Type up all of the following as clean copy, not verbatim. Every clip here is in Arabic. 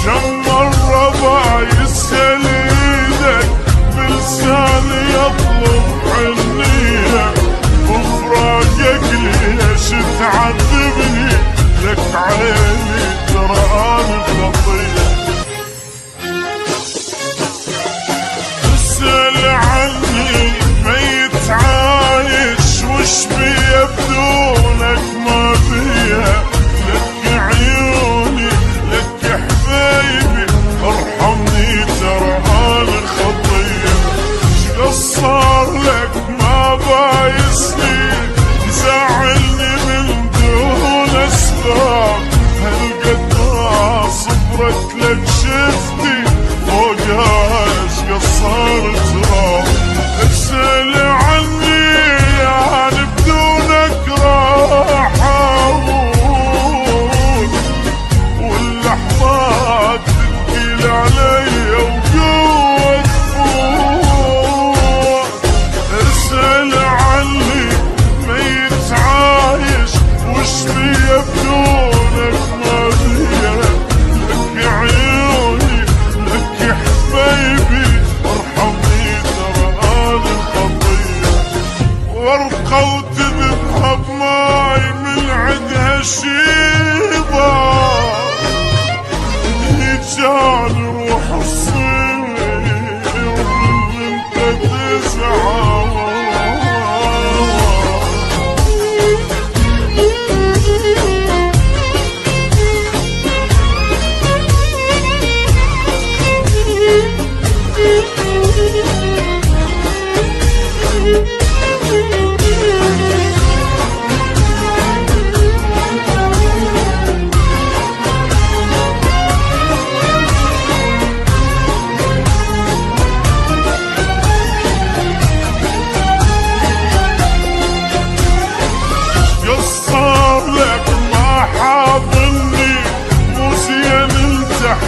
شم الربع يسأل ايدك بلساني يطلب عنية، وفراقك ليش تعذبني؟ لك عيني ترى انا خطية. تسأل عني ميت عايش وش بيا بدونك ما بيا، لك عيوني لك حبايبي ارحمني ترى انا خطية. شقصر لك ما بايسني تزعلني من دون اسباب، هالقد ما صبرك لك شفتي فوقها شقصرت راب. اسأل عني يعني بدونك راح اموت، واللحظات تثقيل علي وقوة تفوت. اسأل عني ميت عايش وش بيا بدونك ما بيا، لك عيوني لك حبايبي ارحمني ترى انا خطية. ورقة وتذبها بماي من عندها شيبة، يجعل روح الصيف ومن انت تزعل.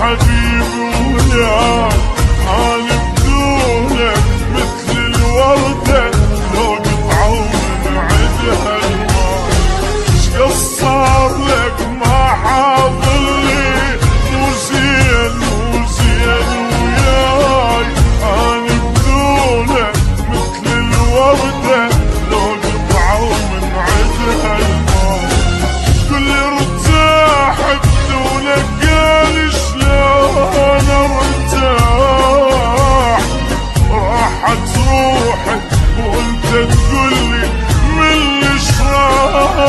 حبيبي وياك انا بدونك مثل الوردة لو قطعوا من عدها الماي. شقصر لك ما حاضرلي مو زين مو زين وياي، انا بدونك مثل الوردة لو قطعوا من عدها الماي. كل ارتاح بدونك قال انا ارتاح، راحت روحي وانت تقولي من الشراح.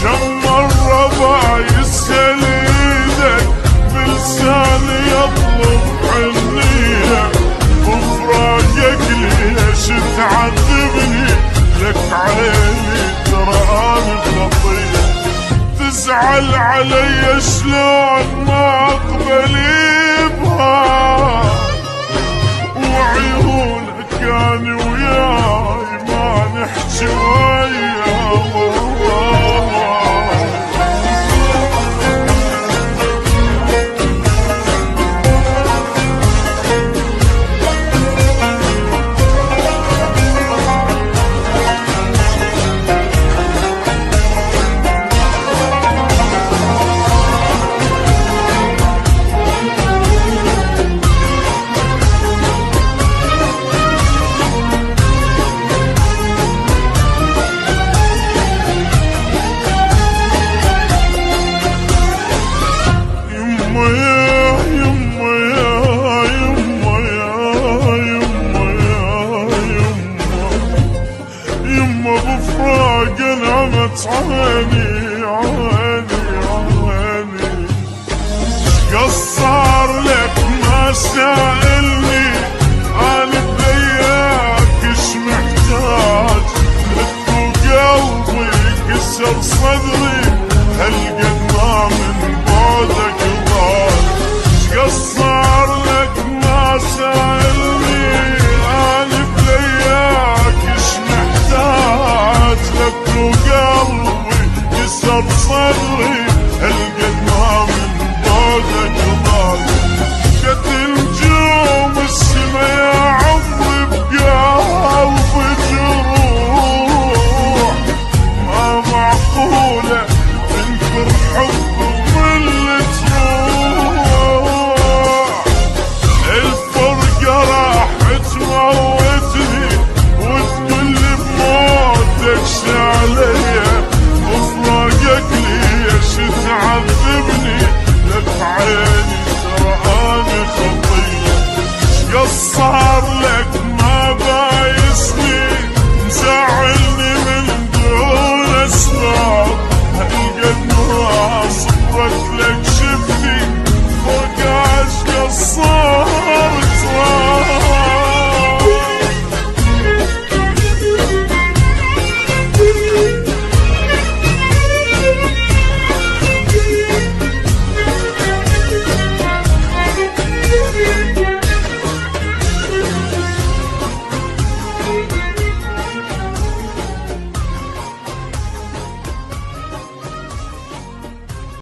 شم الربع يسأل ايدك بلساني يطلب عنية، وفراقك ليش تعذبني؟ لك عيني ترى انا خطية. تزعل علي شلون ما اقبل بها، وعيونك كان وياي ما نحكي ويا يمه